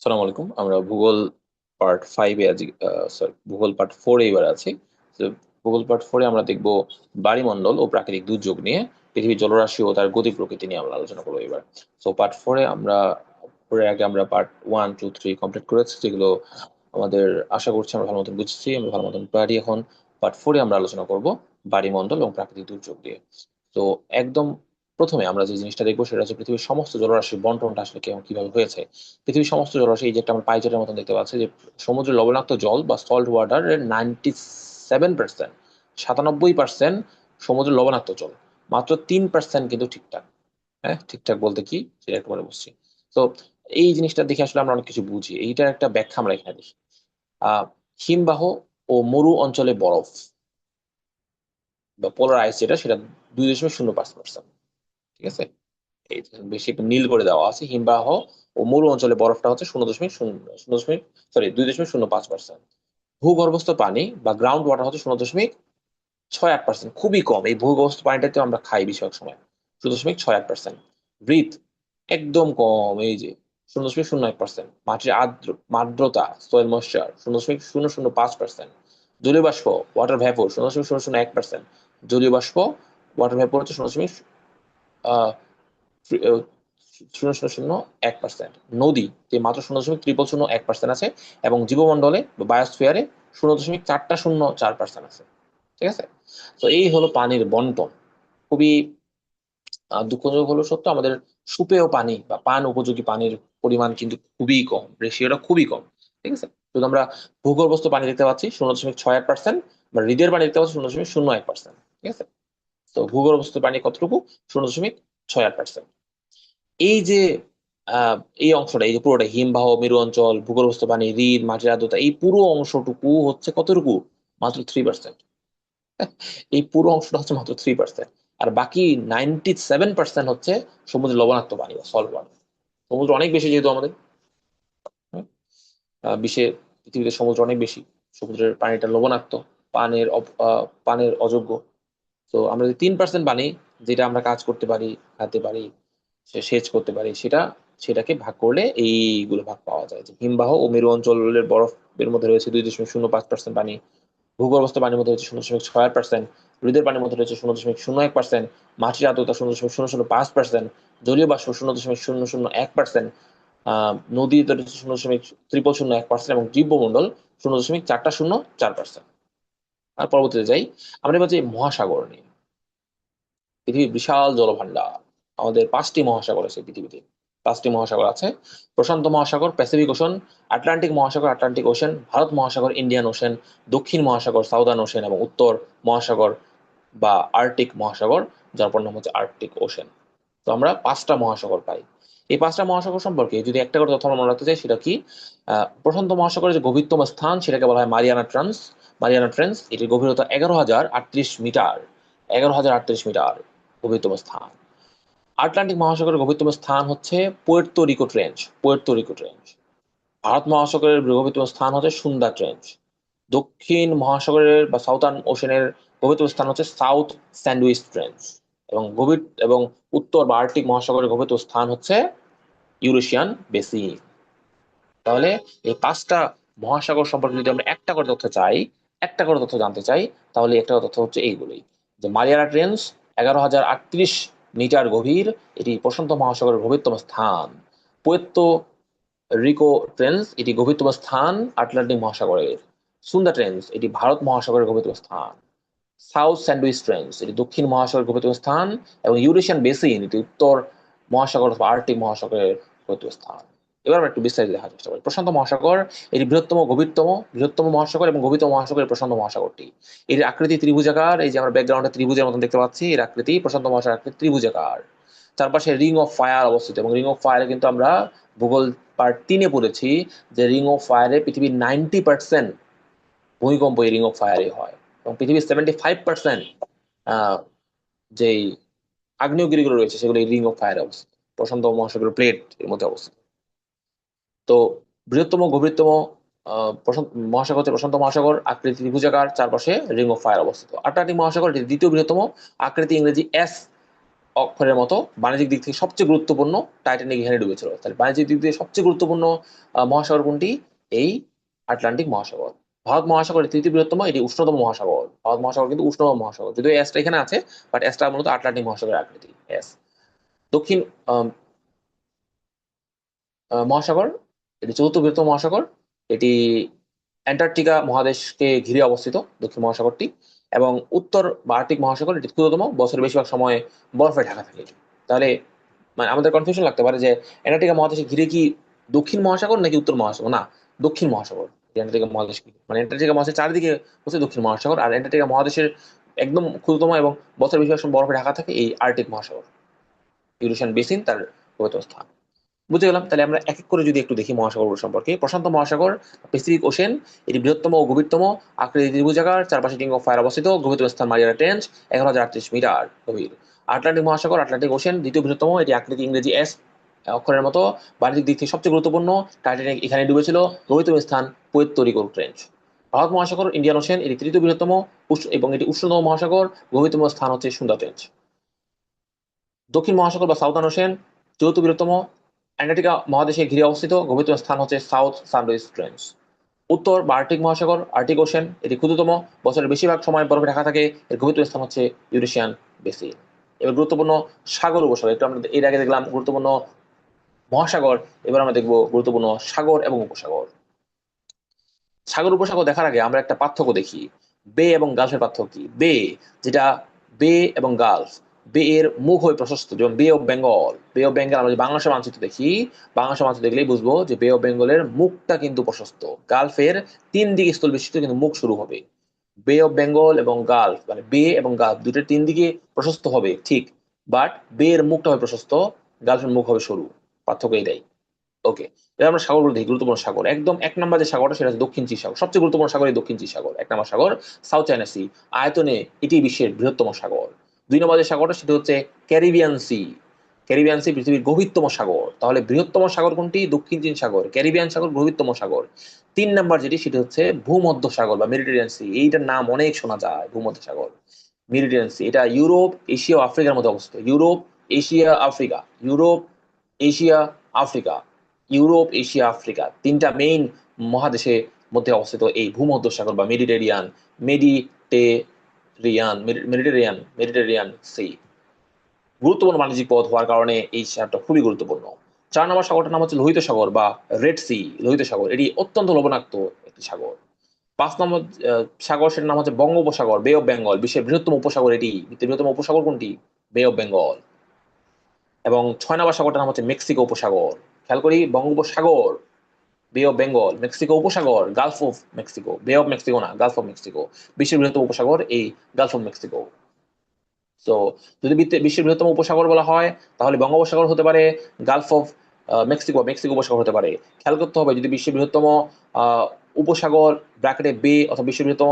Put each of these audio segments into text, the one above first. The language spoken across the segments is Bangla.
সালাম আলাইকুম। আমরা ভূগোল পার্ট 5-এ আছি, সরি, ভূগোল পার্ট 4-এ এবার আছি। তো ভূগোল পার্ট 4-এ আমরা দেখব বায়ুমণ্ডল ও প্রাকৃতিক দুর্যোগ নিয়ে, পৃথিবীর জলরাশি ও তার গতি প্রকৃতি নিয়ে আমরা আলোচনা করবো এবার। সো পার্ট 4-এ আমরা পরে আগে আমরা পার্ট 1, 2, 3 কমপ্লিট করেছি, যেগুলো আমাদের আশা করছি আমরা ভালো মতন বুঝছি, আমরা ভালো মতন পারি। এখন পার্ট 4-এ আমরা আলোচনা করব বায়ুমণ্ডল এবং প্রাকৃতিক দুর্যোগ দিয়ে। তো একদম প্রথমে আমরা যে জিনিসটা দেখবো সেটা হচ্ছে পৃথিবীর সমস্ত জলরাশির বন্টনটা আসলে কিভাবে হয়েছে। পৃথিবীর সমস্ত জলরাশি, এই যে একটা আমরা পাই চার্টের মতন দেখতে পাচ্ছি, যে সমুদ্রের লবণাক্ত জল বা সল্ট ওয়াটার এর 97%, 97% সমুদ্রের লবণাক্ত জল। মাত্র 3% কিন্তু ঠিকঠাক। হ্যাঁ, ঠিকঠাক বলতে কি সেটা একটু পরে বুঝছি। তো এই জিনিসটা দেখে আসলে আমরা অনেক কিছু বুঝি, এইটার একটা ব্যাখ্যা আমরা এখানে দেখি। আহ হিমবাহ ও মরু অঞ্চলে বরফ বা পোলার আইস যেটা, সেটা 2.05%। ঠিক আছে, এই যে বেশি একটু নীল করে দেওয়া আছে। হিমবাহ ও মরু অঞ্চলে বরফটা হচ্ছে 0.0 সরি 2.05%। ভূগর্ভস্থ পানি বা গ্রাউন্ড ওয়াটার হচ্ছে 0.68%, খুবই কম। এই ভূগর্ভস্থ পানিটাতে আমরা খাই বেশিরভাগ সময়। 0.68%। হ্রদ একদম কম, এই যে 0.01%। মাটির আর্দ্রতা সয়েল ময়েশ্চার 0.005%। জলীয় বাষ্প ওয়াটার ভ্যাপর 0.001%। জলীয় বাষ্প ওয়াটার ভ্যাপর হচ্ছে 0.001%। নদীতে মাত্র 0.0001% আছে, এবং জীবমণ্ডলে বা বায়োস্ফিয়ারে 0.404% আছে। ঠিক আছে, তো এই হলো পানির বন্টন। খুবই দুঃখজনক হলো সত্য, আমাদের সুপেয় পানি বা পান উপযোগী পানির পরিমাণ কিন্তু খুবই কম, রেশিওটা খুবই কম। ঠিক আছে, শুধু আমরা ভূগর্ভস্থ পানি দেখতে পাচ্ছি 0.68%, বা হ্রদের পানি দেখতে পাচ্ছি 0.01%। ঠিক আছে, তো ভূগর্ভস্থ পানি কতটুকু? 0.68%। এই যে আহ এই অংশটা, এই যে পুরোটা হিমবাহ, মেরু অঞ্চল, ভূগর্ভস্থ পানি, হ্রদ, মাটির আর্দ্রতা, এই পুরো অংশটুকু হচ্ছে কতটুকু? মাত্র 3%। এই পুরো অংশটা হচ্ছে মাত্র 3%। আর বাকি 97% হচ্ছে সমুদ্রের লবণাক্ত পানি বা সল্ট ওয়াটার। সমুদ্র অনেক বেশি যেহেতু আমাদের, হ্যাঁ, বিশ্বে, পৃথিবীতে সমুদ্র অনেক বেশি। সমুদ্রের পানিটা লবণাক্ত, পানের অযোগ্য। তো আমরা যদি 3% পানি, যেটা আমরা কাজ করতে পারি, খাতে পারি, সেচ করতে পারি, সেটাকে ভাগ করলে এইগুলো ভাগ পাওয়া যায়, যে হিমবাহ ও মেরু অঞ্চলের বরফের মধ্যে রয়েছে 2.05% পানি। ভূগর্ভস্থ পানির মধ্যে রয়েছে 0.6%। হ্রদের পানির মধ্যে রয়েছে 0.01%। মাটির আর্দ্রতা 0.005%। জলীয় বাষ্প 0.001%। নদীতে রয়েছে 0.0001%, এবং জীবমণ্ডল 0.404%। আর পরবর্তীতে যাই, আমরা এবার যে মহাসাগর নিয়ে। পৃথিবীর বিশাল জলভাণ্ডার। আমাদের 5টি মহাসাগর আছে পৃথিবীতে। 5টি মহাসাগর আছে: প্রশান্ত মহাসাগর, প্যাসিফিক ওশান, আটলান্টিক মহাসাগর, আটলান্টিক ওশেন, ভারত মহাসাগর, ইন্ডিয়ান ওশেন, দক্ষিণ মহাসাগর, সাউদার্ন ওশেন, এবং উত্তর মহাসাগর বা আর্কটিক মহাসাগর, যার পর নাম হচ্ছে আর্কটিক ওশেন। তো আমরা 5টা মহাসাগর পাই। এই 5টা মহাসাগর সম্পর্কে যদি একটা করে তথ্য আমরা মনে রাখতে চাই, সেটা কি? প্রশান্ত মহাসাগরের যে গভীরতম স্থান, সেটাকে বলা হয় মারিয়ানা ট্রান্স। মারিয়ানা ট্রেন্স, এটির গভীরতা 11,038 মিটার। 11,038 মিটার গভীরতম স্থান। আটলান্টিক মহাসাগরের গভীরতম স্থান হচ্ছে Puerto Rico trench. Puerto Rico trench. Bharat মহাসাগরের গভীরতম স্থান হচ্ছে সুন্দর ট্রেঞ্চ। দক্ষিণ মহাসাগরের বা সাউথার্ন ওশেনের গভীরতম স্থান হচ্ছে সাউথ স্যান্ডউইচ ট্রেঞ্চ। এবং উত্তর বা আর্কটিক মহাসাগরের গভীরতম স্থান হচ্ছে ইউরেশিয়ান বেসিন। তাহলে এই 5টা মহাসাগর সম্পর্কে যদি আমরা একটা করে তথ্য চাই, একটা করে তথ্য জানতে চাই, তাহলে একটা তথ্য হচ্ছে এইগুলোই, যে মারিয়ানা ট্রেঞ্চ 11,038 মিটার গভীর, এটি প্রশান্ত মহাসাগরের গভীরতম স্থান। পুয়ের্তো রিকো ট্রেন্স, এটি গভীরতম স্থান আটলান্টিক মহাসাগরের। সুন্দা ট্রেন্স, এটি ভারত মহাসাগরের গভীরতম স্থান। সাউথ স্যান্ডউইচ ট্রেন্স, এটি দক্ষিণ মহাসাগরের গভীরতম স্থান। এবং ইউরেশিয়ান বেসিন, এটি উত্তর মহাসাগর অথবা আর্কটিক মহাসাগরের গভীরতম স্থান। এবার আমরা একটু বিস্তারিত দেখার চেষ্টা করি। প্রশান্ত মহাসাগর, এটি বৃহত্তম মহাসাগর এবং গভীরতম মহাসাগরের প্রশান্ত মহাসাগরটি। এর আকৃতি ত্রিভুজাকার, এই যে আমরা ব্যাকগ্রাউন্ডে ত্রিভুজের মতন দেখতে পাচ্ছি, এর আকৃতি, প্রশান্ত মহাসাগর আকৃতি ত্রিভুজাকার। চারপাশে রিং অফ ফায়ার অবস্থিত, এবং রিং অফ ফায়ারে কিন্তু আমরা ভূগোল পার্ট 3-এ পড়েছি, যে রিং অফ ফায়ারে পৃথিবীর 90% ভূমিকম্প এই রিং অফ ফায়ারে হয়, এবং পৃথিবীর 75% যেই আগ্নেয়গিরিগুলো রয়েছে, সেগুলো এই রিং অফ ফায়ারে অবস্থিত, প্রশান্ত মহাসাগর প্লেট এর মধ্যে অবস্থিত। তো বৃহত্তম গভীরতম মহাসাগর হচ্ছে প্রশান্ত মহাসাগর, আকৃতি ত্রিভুজাকার, চারপাশে রিং অফ ফায়ার অবস্থিত। আটলান্টিক মহাসাগর, এটি দ্বিতীয় বৃহত্তম, আকৃতি ইংরেজি এস অক্ষরের মতো বাণিজ্যিক দিক থেকে সবচেয়ে গুরুত্বপূর্ণ টাইটানিক এখানে ডুবেছিল। তাহলে বাণিজ্যিক দিক থেকে সবচেয়ে গুরুত্বপূর্ণ মহাসাগর কোনটি? এই আটলান্টিক মহাসাগর। ভারত মহাসাগরের তৃতীয় বৃহত্তম, এটি উষ্ণতম মহাসাগর। ভারত মহাসাগর কিন্তু উষ্ণতম মহাসাগর, যদিও এসটা এখানে আছে, বাট এসটা মূলত আটলান্টিক মহাসাগরের আকৃতি এস। দক্ষিণ আহ, মহাসাগর, এটি চতুর্থ বৃহত্তম মহাসাগর। এটি অ্যান্টার্কটিকা মহাদেশকে ঘিরে অবস্থিত দক্ষিণ মহাসাগরটি। এবং উত্তর বা আর্কটিক মহাসাগর, এটি ক্ষুদ্রতম, বছরের বেশিরভাগ সময় বরফে ঢাকা থাকে এটি। তাহলে মানে আমাদের কনফিউশন লাগতে পারে যে অ্যান্টার্কটিকা মহাদেশে ঘিরে কি দক্ষিণ মহাসাগর নাকি উত্তর মহাসাগর? না, দক্ষিণ মহাসাগর। অ্যান্টার্কটিকা মহাদেশ মানে অ্যান্টার্কটিকা মহাদেশের চারিদিকে হচ্ছে দক্ষিণ মহাসাগর, আর অ্যান্টার্কটিকা মহাদেশের একদম ক্ষুদ্রতম এবং বছরের বেশিরভাগ সময় বরফে ঢাকা থাকে এই আর্কটিক মহাসাগর। ইউরেশিয়ান বেসিন তার বৃহত্তম স্থান। বুঝে গেলাম। তাহলে আমরা এক এক করে যদি একটু দেখি মহাসাগরগুলো সম্পর্কে। প্রশান্ত মহাসাগর, প্যাসিফিক ওশেন, এটি বৃহত্তম ও গভীরতম, আকৃতি ত্রিভুজাকার, চারপাশে রিং অফ ফায়ার অবস্থিত, গভীরতম স্থান মারিয়ানা ট্রেঞ্চ, 1038 মিটার গভীর। আটলান্টিক মহাসাগর, আটলান্টিক ওশেন, দ্বিতীয় বৃহত্তম, এটি আকৃতি ইংরেজি এস অক্ষরের মতো, বাণিজ্যিক দিক থেকে সবচেয়ে গুরুত্বপূর্ণ, টাইটানিক এখানে ডুবেছিল, গভীরতম স্থান পুয়ের্তো রিকো ট্রেঞ্চ। ভারত মহাসাগর, ইন্ডিয়ান ওশেন, এটি তৃতীয় বৃহত্তম এবং এটি উষ্ণতম মহাসাগর, গভীরতম স্থান হচ্ছে সুন্দর ট্রেঞ্চ। দক্ষিণ মহাসাগর বা সাউথার্ন ওশেন, চতুর্থ বৃহত্তম, অ্যান্টার্কটিকা মহাদেশে ঘিরে অবস্থিত, গভীরতম স্থান হচ্ছে সাউথ সানরাইজ ট্রেঞ্চ। উত্তর বা আর্কটিক মহাসাগর, আর্কটিক ওশেন, এটি ক্ষুদ্রতম, বছরের বেশিরভাগ সময় বরফে ঢাকা থাকে, এর গভীরতম স্থান হচ্ছে ইউরেশিয়ান বেসিন। এবার গুরুত্বপূর্ণ সাগর উপসাগর, একটু আমরা এর আগে দেখলাম গুরুত্বপূর্ণ মহাসাগর, এবার আমরা দেখবো গুরুত্বপূর্ণ সাগর এবং উপসাগর। সাগর উপসাগর দেখার আগে আমরা একটা পার্থক্য দেখি। বে এবং গালফের পার্থক্য কি? বে, যেটা বে এবং গালফ, বে এর মুখ হয় প্রশস্ত, যেমন বে অফ বেঙ্গল। বে অফ বেঙ্গল আমরা যদি বাংলাদেশের মানচিত্র দেখি, বাংলাদেশের মানচিত্র দেখলেই বুঝবো যে বে অফ বেঙ্গলের মুখটা কিন্তু প্রশস্ত। গালফের তিন দিকে স্থল বিশিষ্ট, কিন্তু মুখ শুরু হবে। বে অফ বেঙ্গল এবং গালফ মানে বে এবং গালফ দুটোর তিন দিকে প্রশস্ত হবে ঠিক, বাট বে এর মুখটা হবে প্রশস্ত, গালফের মুখ হবে সরু। পার্থক্য এটাই। ওকে, এবার আমরা সাগরগুলো দেখি। গুরুত্বপূর্ণ সাগর, একদম এক নম্বর যে সাগরটা সেটা হচ্ছে দক্ষিণ চীন সাগর। সবচেয়ে গুরুত্বপূর্ণ সাগর এই দক্ষিণ চীন সাগর। এক নম্বর সাগর সাউথ চায়না সি, আয়তনে এটি বিশ্বের বৃহত্তম সাগর। দুই নম্বর যে সাগরটা সেটা হচ্ছে ক্যারিবিয়ান সি। ক্যারিবিয়ান সি পৃথিবীর গভীরতম সাগর। তাহলে বৃহত্তম সাগর কোনটি? দক্ষিণ চীন সাগর। ক্যারিবিয়ান সাগর গভীরতম সাগর। তিন নম্বর যেটি সেটা হচ্ছে ভূমধ্য সাগর বা মেডিটেরিয়ান সি। এইটার নাম অনেক শোনা যায়, ভূমধ্য সাগর, মেডিটেরিয়ান সি। এটা ইউরোপ, এশিয়া ও আফ্রিকার মধ্যে অবস্থিত। Europe, Asia, Africa. Europe, Asia, Africa. Europe, Asia, Africa তিনটা মেইন মহাদেশের মধ্যে অবস্থিত এই ভূমধ্যসাগর বা মেডিটেরিয়ান, মেডিটেরিয়ান সি। গুরুত্বপূর্ণ বাণিজ্যিক পথ হওয়ার কারণে এই সাগরটা খুবই গুরুত্বপূর্ণ। চার নম্বর সাগরটার নাম হচ্ছে লোহিত সাগর বা রেড সি, লোহিত সাগর। এটি অত্যন্ত লবণাক্ত একটি সাগর। পাঁচ নম্বর সাগর সেটার নাম হচ্ছে বঙ্গোপসাগর, বে অফ বেঙ্গল। বিশ্বের বৃহত্তম উপসাগর এটি। বৃহত্তম উপসাগর কোনটি? বে অফ বেঙ্গল। এবং ছয় নম্বর সাগরটার নাম হচ্ছে মেক্সিকো উপসাগর। খেয়াল করি, বঙ্গোপসাগর, বে অফ বেঙ্গল, মেক্সিকো উপসাগর, গালফ অফ মেক্সিকো, বে অফ মেক্সিকো না, গালফ অফ মেক্সিকো। বিশ্বের বৃহত্তম উপসাগর এই গালফ অফ মেক্সিকো। তো যদি বিশ্বের বৃহত্তম উপসাগর বলা হয় তাহলে বঙ্গোপসাগর হতে পারে, গালফ অফ মেক্সিকো, মেক্সিকো উপসাগর হতে পারে। খেয়াল করতে হবে, যদি বিশ্বের বৃহত্তম আহ, উপসাগর ব্র্যাকেটে বে অথবা বিশ্বের বৃহত্তম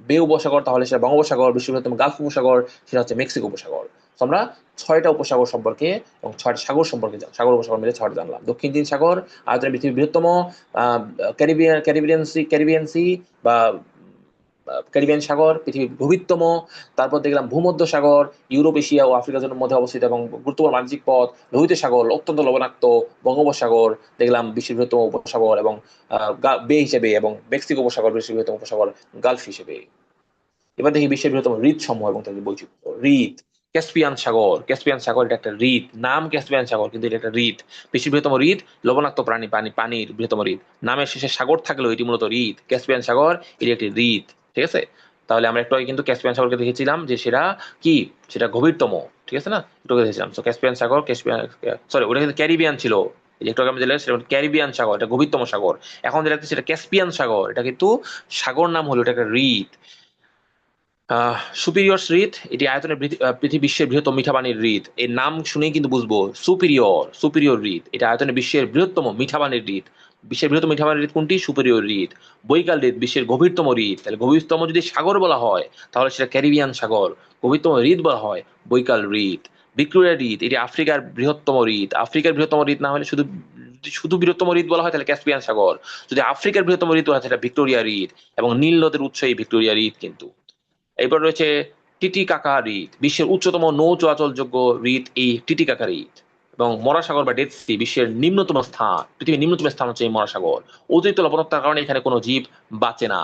বে উপসাগর, তাহলে সেটা বঙ্গোপসাগর। বিশ্বের বৃহত্তম গালফ উপসাগর সেটা হচ্ছে মেক্সিকো উপসাগর। তো আমরা ছয়টা উপসাগর সম্পর্কে এবং ছয়টা সাগর সম্পর্কে, সাগর উপসাগর মিলে ছয়টা জানলাম। দক্ষিণ চীন সাগর আয়তনে পৃথিবীর বৃহত্তম, ক্যারিবিয়ান সি বা ক্যারিবিয়ান সাগর পৃথিবীর গভীরতম। তারপর দেখলাম ভূমধ্য সাগর, ইউরোপ, এশিয়া ও আফ্রিকার মধ্যে অবস্থিত এবং গুরুত্বপূর্ণ বাণিজ্যিক পথ। লোহিত সাগর অত্যন্ত লবণাক্ত। বঙ্গোপসাগর দেখলাম বিশ্বের বৃহত্তম উপসাগর এবং বে হিসেবে, এবং মেক্সিকো উপসাগর বিশ্বের বৃহত্তম উপসাগর গালফ হিসেবে। এবার দেখি বিশ্বের বৃহত্তম হ্রদ সমূহ এবং তাদের বৈচিত্র্য। হ্রদ, ক্যাসপিয়ান সাগর। ক্যাসপিয়ান সাগর এটা একটা হ্রদ, নাম ক্যাসপিয়ান সাগর কিন্তু এটা একটা হ্রদ। বিশ্বের বৃহত্তম হ্রদ, লবণাক্ত পানির বৃহত্তম হ্রদ। নামের শেষে সাগর থাকলেও এটি মূলত হ্রদ। ক্যাসপিয়ান সাগর এটি একটি হ্রদ। ঠিক আছে। তাহলে আমরা একটু আগে কিন্তু ক্যাসপিয়ান সাগরকে দেখেছিলাম যে সেটা কি, সেটা গভীরতম। ঠিক আছে না, একটু আগে দেখেছিলাম। তো ক্যাসপিয়ান সাগর, সরি ওটা কিন্তু ক্যারিবিয়ান ছিল। এই যে একটু আগে আমি যেটা সেটা ক্যারিবিয়ান সাগর, এটা গভীরতম সাগর। এখন যেটা সেটা ক্যাসপিয়ান সাগর, এটা কিন্তু সাগর নাম হলো, এটা একটা হ্রদ। সুপিরিয়র হ্রদ, এটি আয়তনে পৃথিবী বিশ্বের বৃহত্তম মিঠা পানির হ্রদ। এর নাম শুনেই কিন্তু বুঝবো, সুপিরিয়র হ্রদ, এটা আয়তনে বিশ্বের বৃহত্তম মিঠা পানির হ্রদ। বিশ্বের বৃহত্তম মিঠা পানির হ্রদ কোনটি? সুপিরিয়র হ্রদ। বৈকাল হ্রদ বিশ্বের গভীরতম হ্রদ। তাহলে গভীরতম যদি সাগর বলা হয় তাহলে সেটা ক্যারিবিয়ান সাগর। গভীরতম হ্রদ বলা হয় বৈকাল হ্রদ। ভিক্টোরিয়া হ্রদ, এটি আফ্রিকার বৃহত্তম হ্রদ। আফ্রিকার বৃহত্তম হ্রদ না হলে শুধু, যদি শুধু বৃহত্তম হ্রদ বলা হয় তাহলে ক্যাসপিয়ান সাগর। যদি আফ্রিকার বৃহত্তম হ্রদ বলা হয় সেটা ভিক্টোরিয়া হ্রদ। এবং নীল নদের উৎস এই ভিক্টোরিয়া হ্রদ কিন্তু। এরপর রয়েছে টিটিকাকা হ্রদ, বিশ্বের উচ্চতম নৌ চলাচলযোগ্য হ্রদ এই টিটিকাকা হ্রদ। এবং মরাসাগর বা ডেড সি বিশ্বের নিম্নতম স্থান, পৃথিবীর নিম্নতম স্থান হচ্ছে এই মরাসাগর। অতিরিক্ত লবণাক্ততার কারণে এখানে কোনো জীব বাঁচে না।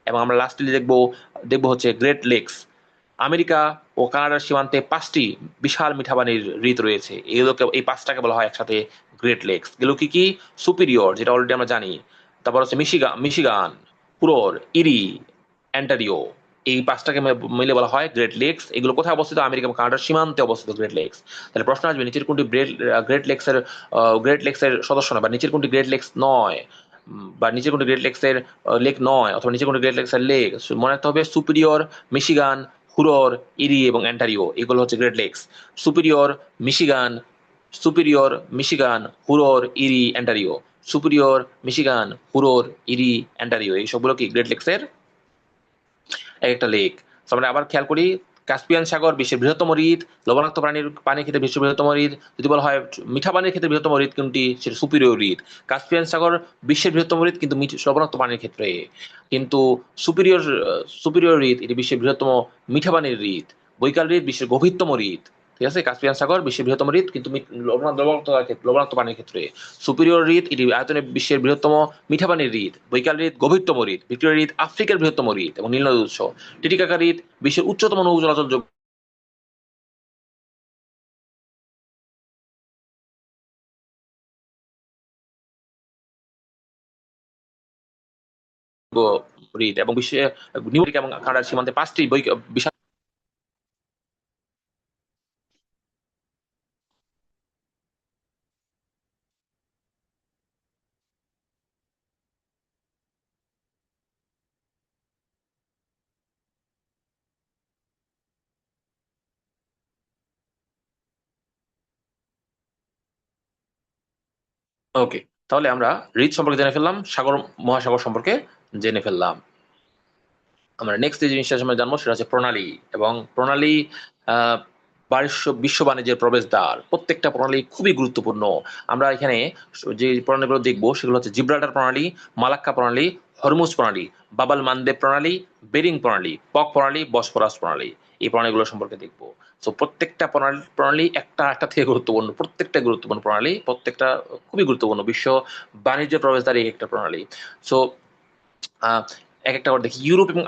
এবং আমরা লাস্টলি দেখবো দেখবো হচ্ছে গ্রেট লেকস। আমেরিকা ও কানাডার সীমান্তে 5টি বিশাল মিঠাপানির হ্রদ রয়েছে। এগুলোকে, এই 5টাকে বলা হয় একসাথে গ্রেট লেকস। এগুলো কি কি? সুপিরিয়র, যেটা অলরেডি আমরা জানি। তারপর হচ্ছে মিশিগান, হুরর, ইরি, অ্যান্টারিও। এই 5টাকে মিলে বলা হয় গ্রেট লেকস। এগুলো কোথায় অবস্থিত? আমেরিকা এবং কানাডার সীমান্তে অবস্থিত গ্রেট লেকস। তাহলে প্রশ্ন আসবে, নিচের কোনটি গ্রেট লেকসের সদস্য নয়, বা নিচের কোনটি গ্রেট লেকস নয়, বা নিচের কোনটি গ্রেট লেকসের লেক নয়, অথবা নিচের কোনটি গ্রেট লেকসের লেক? মনে রাখতে হবে সুপিরিয়র, মিশিগান, হুরর, ইরি এবং অ্যান্টারিও, এগুলো হচ্ছে great lakes. Superior, Michigan, superior, Michigan, Huron, Erie, Ontario. Superior, Michigan, Huron, Erie, অ্যান্টারিও, এই সবগুলো কি গ্রেট লেকসের এক একটা লেক। আমরা আবার খেয়াল করি, কাস্পিয়ান সাগর বিশ্বের বৃহত্তম হ্রদ। লবণাক্ত পানির ক্ষেত্রে বিশ্বের বৃহত্তম হ্রদ। যদি বলা হয় মিঠা পানির ক্ষেত্রে বৃহত্তম হ্রদ কোনটি, সেটা সুপিরিয়র হ্রদ। কাস্পিয়ান সাগর বিশ্বের বৃহত্তম হ্রদ, কিন্তু লবণাক্ত পানির ক্ষেত্রে। কিন্তু সুপিরিয়র সুপিরিয়র হ্রদ এটি বিশ্বের বৃহত্তম মিঠা পানির হ্রদ। বৈকাল হ্রদ বিশ্বের গভীরতম হ্রদ। ঠিক আছে, কাস্পিয়ান সাগর বিশ্বের বৃহত্তম হ্রদ, কিন্তু লবণাক্ত পানির ক্ষেত্রে। সুপিরিয়র হ্রদ এটি আয়তনে বিশ্বের বৃহত্তম মিঠা পানির হ্রদ। বৈকাল হ্রদ গভীরতম হ্রদ। ভিক্টোরিয়া হ্রদ আফ্রিকার বৃহত্তম হ্রদ এবং নীল নদীর উৎস। টিটিকাকা হ্রদ বিশ্বের উচ্চতম নৌ চলাচলযোগ্য হ্রদ এবং বিশ্বে নিউ আমেরিকা এবং কানাডার সীমান্তে 5টি বিশাল। ওকে, তাহলে আমরা হ্রদ সম্পর্কে জেনে ফেললাম, সাগর মহাসাগর সম্পর্কে জেনে ফেললাম। আমরা নেক্সট যে জিনিসটা আমরা জানবো সেটা হচ্ছে প্রণালী। এবং প্রণালী আহ বিশ্ব বাণিজ্যের প্রবেশদ্বার। প্রত্যেকটা প্রণালী খুবই গুরুত্বপূর্ণ। আমরা এখানে যে প্রণালীগুলো দেখবো সেগুলো হচ্ছে জিব্রাল্টার প্রণালী, মালাক্কা প্রণালী, হরমুজ প্রণালী, বাবাল মানদেব প্রণালী, বেরিং প্রণালী, পক প্রণালী, বসফরাস প্রণালী। এই প্রণালীগুলো সম্পর্কে দেখবো। তো প্রত্যেকটা প্রণালী একটা থেকে গুরুত্বপূর্ণ, প্রত্যেকটা গুরুত্বপূর্ণ প্রণালী, প্রত্যেকটা খুবই গুরুত্বপূর্ণ। বিশ্ব বাণিজ্য প্রবেশদ্বার এই একটা প্রণালী। সো এক একটা করে দেখি, ইউরোপ এবং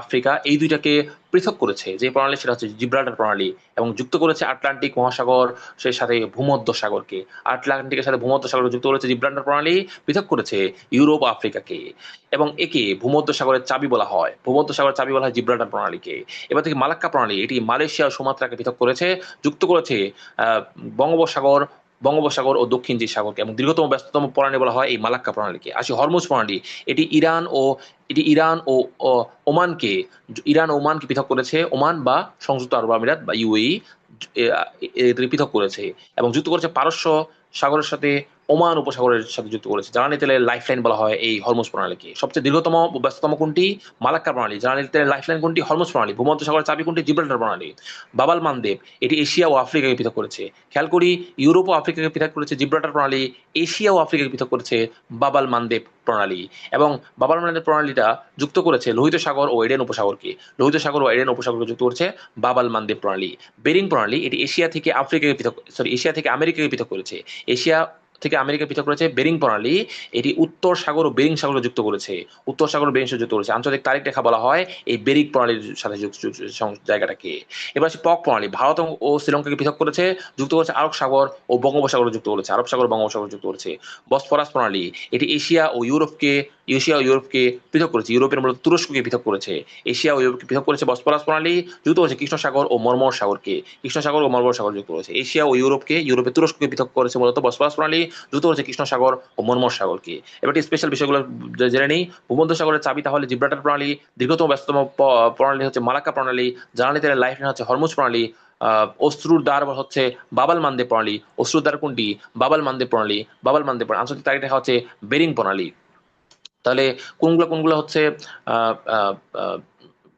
আফ্রিকা এই দুইটাকে পৃথক করেছে যে প্রণালী, সেটা হচ্ছে জিব্রাল্টার প্রণালী। এবং যুক্ত করেছে আটলান্টিক মহাসাগর সেই সাথে ভূমধ্য সাগরকে। আটলান্টিকের সাথে ভূমধ্য সাগর যুক্ত করেছে জিব্রাল্টার প্রণালী, পৃথক করেছে ইউরোপ ও আফ্রিকাকে। এবং একে ভূমধ্য সাগরের চাবি বলা হয়, ভূমধ্য সাগরের চাবি বলা হয় জিব্রাল্টার প্রণালীকে। এবার থেকে মালাক্কা প্রণালী, এটি মালয়েশিয়া ও সুমাত্রাকে পৃথক করেছে, যুক্ত করেছে বঙ্গোপসাগর বঙ্গোপসাগর ও দক্ষিণ চীন সাগরকে। এবং দীর্ঘতম ব্যস্ততম প্রণালী বলা হয় এই মালাক্কা প্রণালীকে। আসি হরমুজ প্রণালী, এটি ইরান ও ওমানকে পৃথক করেছে। ওমান বা সংযুক্ত আরব আমিরাত বা ইউএই এদের পৃথক করেছে এবং যুক্ত করেছে পারস্য সাগরের সাথে, ওমান উপসাগরের সাথে যুক্ত করেছে। জ্বালানি তেলের লাইফলাইন বলা হয় এই হরমুজ প্রণালীকে। সবচেয়ে দীর্ঘতম ও ব্যস্ততম কোনটি? মালাক্কা প্রণালী। জ্বালানি তেলের লাইফলাইন কোনটি? হরমুজ প্রণালী। ভূমধ্য সাগরের চাবি কোনটি? জিব্রাল্টার প্রণালী। বাবাল মানদেব, এটি এশিয়া ও আফ্রিকাকে পৃথক করেছে। খেয়াল করি, ইউরোপ ও আফ্রিকাকে পৃথক করেছে জিব্রাল্টার প্রণালী, এশিয়া ও আফ্রিকাকে পৃথক করেছে বাবাল মানদেব প্রণালী। এবং বাবাল মানদেব প্রণালীটা যুক্ত করেছে লোহিত সাগর ও এডেন উপসাগরকে। লোহিত সাগর ও এডেন উপসাগরকে যুক্ত করেছে বাবাল মানদেব প্রণালী। বেরিং প্রণালী, এটি এশিয়া থেকে আমেরিকাকে পৃথক করেছে। এশিয়া থেকে আমেরিকা পৃথক করেছে বেরিং প্রণালী। এটি উত্তর সাগর ও বেরিং সাগরকে যুক্ত করেছে। উত্তর সাগর ও বেরিং সাগর যুক্ত করেছে। আঞ্চলিক তারিখ রেখা বলা হয় এই বেরিং প্রণালীর সাথে জায়গাটাকে। এবার আছে পক প্রণালী, ভারত ও শ্রীলঙ্কাকে পৃথক করেছে, যুক্ত করেছে আরব সাগর ও বঙ্গোপসাগর যুক্ত করেছে। আরব সাগর বঙ্গোপসাগর যুক্ত করেছে। বসফরাস প্রণালী, এটি এশিয়া ও ইউরোপকে পৃথক করেছে। ইউরোপের মূলত তুরস্ককে পৃথক করেছে। এশিয়া ও ইউরোপকে পৃথক করেছে বসফরাস প্রণালী, যুক্ত করেছে কৃষ্ণ সাগর ও মর্মর সাগরকে। কৃষ্ণ সাগর ও মর্মর সাগর যুক্ত করেছে। এশিয়া ও ইউরোপে তুরস্ককে পৃথক করেছে মূলত বসফরাস প্রণালী, যুক্ত করেছে কৃষ্ণ সাগর ও মর্মর সাগরকে। এবার স্পেশাল বিষয়গুলো জেনে নেই। ভূমধ্য সাগরের চাবি তাহলে জিব্রাল্টার প্রণালী, দীর্ঘতম ব্যস্ততম প্রণালী হচ্ছে মালাক্কা প্রণালী, জ্বালানি তেলের লাইফলাইন হচ্ছে হরমুজ প্রণালী, অশ্রুর দ্বার হচ্ছে বাবাল মানদেব প্রণালী। অশ্রুর দ্বার কোনটি? বাবাল মানদেব প্রণালী। আঞ্চলিক তারিখ রেখা হচ্ছে বেরিং প্রণালী। তাহলে কোনগুলো হচ্ছে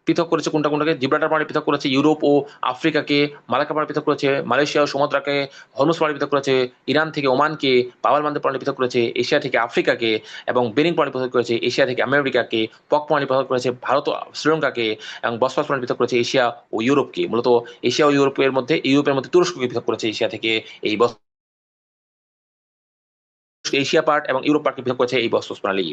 পৃথক করেছে কোনটা কোনটাকে, জিব্রাল্টার প্রণালী পৃথক করেছে ইউরোপ ও আফ্রিকাকে, মালাক্কা প্রণালী পৃথক করেছে মালয়েশিয়া ও সুমাত্রাকে, হরমুজ প্রণালী পৃথক করেছে ইরান থেকে ওমানকে, পাওয়াল বান্দর প্রণালী পৃথক করেছে এশিয়া থেকে আফ্রিকাকে, এবং বেরিং প্রণালী পৃথক করেছে এশিয়া থেকে আমেরিকাকে, পক প্রণালী পৃথক করেছে ভারত ও শ্রীলঙ্কাকে, এবং বসফরাস প্রণালী পৃথক করেছে এশিয়া ও ইউরোপকে। মূলত এশিয়া ও ইউরোপের মধ্যে তুরস্ককে পৃথক করেছে এশিয়া থেকে এই এশিয়া পার্ট, এবং ইউরোপ পার্টকে পৃথক করেছে এই বসফরাস প্রণালী।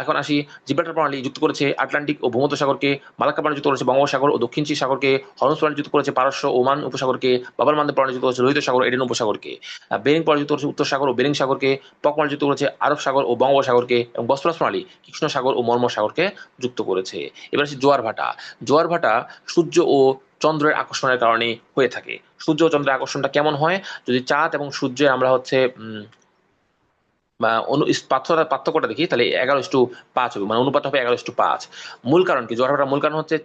এখন আসি, জিব্রাল্টার প্রণালী যুক্ত করেছে আটলান্টিক ও ভূমধ্যসাগরকে, মালাক্কা প্রণালী যুক্ত করেছে বঙ্গোপসাগর ও দক্ষিণ চীন সাগরকে, হরমুজ প্রণালী যুক্ত করেছে পারস্য ও ওমান উপসাগরকে, বাব আল মান্দব প্রণালী যুক্ত করেছে লোহিত সাগর ও এডেন উপসাগরকে, বেরিং প্রণালী যুক্ত করেছে উত্তর সাগর ও বেরিং সাগরকে, পক প্রণালী যুক্ত করেছে আরব সাগর ও বঙ্গোপসাগরকে, এবং বসফরাস প্রণালী কৃষ্ণ সাগর ও মর্মর সাগরকে যুক্ত করেছে। এবার আসি জোয়ার ভাটা। জোয়ার ভাটা সূর্য ও চন্দ্রের আকর্ষণের কারণে হয়ে থাকে। সূর্য ও চন্দ্রের আকর্ষণটা কেমন হয়, যদি চাঁদ এবং সূর্যে আমরা হচ্ছে বা পার্থক্যটা দেখি, তাহলে 11:5 হবে, মানে অনুপাত হবে 11:5। মূল কারণ কি জোয়ার ভাটার মূল কারণ হচ্ছে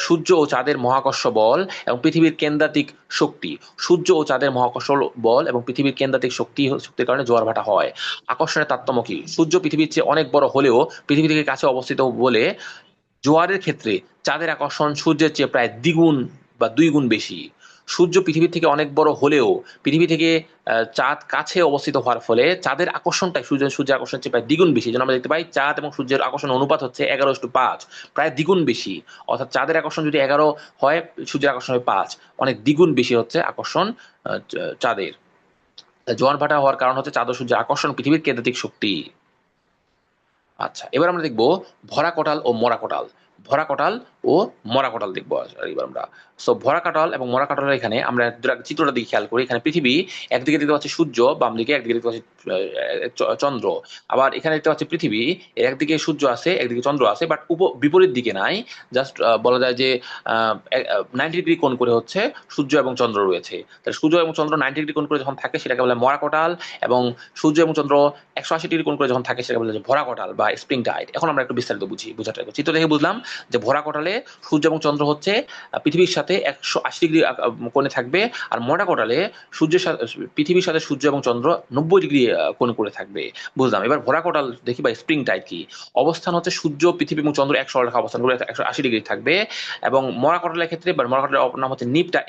সূর্য ও চাঁদের মহাকর্ষ বল এবং পৃথিবীর কেন্দ্রাতিক শক্তি। সূর্য ও চাঁদের মহাকর্ষ বল এবং পৃথিবীর কেন্দ্রাতিক শক্তির কারণে জোয়ার ভাটা হয়। আকর্ষণের তারতম্য কি, সূর্য পৃথিবীর চেয়ে অনেক বড় হলেও পৃথিবী থেকে কাছে অবস্থিত বলে জোয়ারের ক্ষেত্রে চাঁদের আকর্ষণ সূর্যের চেয়ে প্রায় দ্বিগুণ বা 2 গুণ বেশি। সূর্য পৃথিবী থেকে অনেক বড় হলেও পৃথিবী থেকে চাঁদ কাছে অবস্থিত হওয়ার ফলে চাঁদের আকর্ষণটাই সূর্যের আকর্ষণের চেয়ে প্রায় দ্বিগুণ বেশি। যেন আমরা দেখতে পাই চাঁদ এবং সূর্যের আকর্ষণ অনুপাত হচ্ছে 11:5, প্রায় দ্বিগুণ বেশি। অর্থাৎ চাঁদের আকর্ষণ যদি 11 হয়, সূর্যের আকর্ষণ হয় 5, অনেক দ্বিগুণ বেশি হচ্ছে আকর্ষণ চাঁদের। জোয়ার ভাটা হওয়ার কারণ হচ্ছে চাঁদ ও সূর্যের আকর্ষণ পৃথিবীর কেন্দ্রিক শক্তি। আচ্ছা, এবার আমরা দেখবো ভরা কটাল ও মরা কটাল। ভরা কটাল ও মরা কটাল দেখবো এবার আমরা। সো ভরা কাটাল এবং মরা কাটালের এখানে আমরা চিত্রটা দিকে খেয়াল করি। এখানে পৃথিবী একদিকে দেখতে পাচ্ছি সূর্য, বাম দিকে একদিকে দেখতে পাচ্ছি চন্দ্র। আবার এখানে দেখতে পাচ্ছি পৃথিবী, একদিকে সূর্য আছে একদিকে চন্দ্র আছে, বাট বিপরীত দিকে নাই। জাস্ট বলা যায় যে 90 ডিগ্রি কোণ করে হচ্ছে সূর্য এবং চন্দ্র রয়েছে। তাহলে সূর্য এবং চন্দ্র 90 ডিগ্রি কোণ করে যখন থাকে সেটাকে বলে মরা কটাল, এবং সূর্য এবং চন্দ্র 180 ডিগ্রি কোণ করে যখন থাকে সেটাকে বলে যে ভরা কটাল বা স্প্রিং টাইড। এখন আমরা একটু বিস্তারিত বোঝার ট্রাই করি। চিত্র দেখে বুঝলাম যে ভরা কটালে সূর্য এবং চন্দ্র হচ্ছে পৃথিবীর সাথে 180 ডিগ্রি কোণে থাকবে, আর মরা কটালে পৃথিবীর সাথে সূর্য এবং চন্দ্র 90 ডিগ্রি কোণ করে থাকবে। বুঝলাম। এবার ভরা কটাল দেখি বা স্প্রিং টাইড কি। অবস্থান হচ্ছে সূর্য পৃথিবী এবং চন্দ্র এক সরলরেখা অবস্থান করে 180 ডিগ্রি থাকবে। এবং মরা কটালের ক্ষেত্রে, বা মরা কটালের নাম হচ্ছে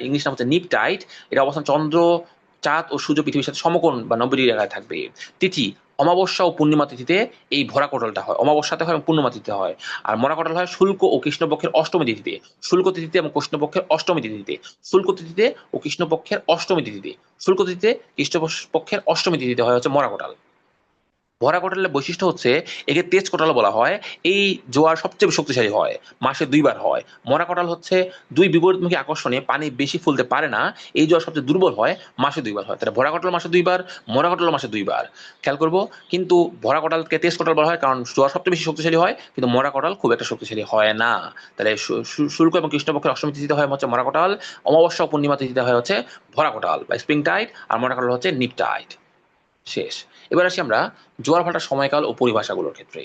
ইংলিশ নাম হচ্ছে নিপ টাইড। এটা অবস্থান চন্দ্র, চাঁদ ও সূর্য পৃথিবীর সাথে সমকোণ বা 90 ডিগ্রি রেখায় থাকবে। তিথি অমাবস্যা ও পূর্ণিমা তিথিতে এই ভরা কটালটা হয়। অমাবস্যাতে হয় এবং পূর্ণিমা তিথিতে হয়। আর মরা কটাল হয় শুল্ক ও কৃষ্ণপক্ষের অষ্টমী তিথিতে। শুল্ক তিথিতে এবং কৃষ্ণপক্ষের অষ্টমী তিথিতে। শুল্ক তিথিতে ও কৃষ্ণপক্ষের অষ্টমী তিথিতে। শুল্ক তিথিতে কৃষ্ণপক্ষের অষ্টমী তিথিতে হয় হচ্ছে মরা কটাল। ভরা কোটালের বৈশিষ্ট্য হচ্ছে একে তেজ কোটাল বলা হয়। এই জোয়ার সবচেয়ে বেশি শক্তিশালী হয়, মাসে 2বার হয়। মরা কোটাল হচ্ছে দুই বিপরীতমুখী আকর্ষণে পানি বেশি ফুলতে পারে না, এই জোয়ার সবচেয়ে দুর্বল হয়, মাসে 2বার হয়। তাহলে ভরা কোটাল মাসে 2বার, মরা কোটাল মাসে 2বার। খেয়াল করবো, কিন্তু ভরা কোটালকে তেজ কোটাল বলা হয় কারণ জোয়ার সবচেয়ে বেশি শক্তিশালী হয়, কিন্তু মরা কোটাল খুব একটা শক্তিশালী হয় না। তাহলে শুল্ক এবং কৃষ্ণপক্ষের অষ্টমী তিথিতে হয় হচ্ছে মরা কোটাল, অমাবস্যা ও পূর্ণিমা তিথিতে হয় হচ্ছে ভরা কোটাল বা স্প্রিং টাইড, আর মরা কোটাল হচ্ছে নিপ টাইড। শেষ। এবার আসি আমরা জোয়ার ভাটার সময়কাল ও পরিভাষাগুলোর ক্ষেত্রে।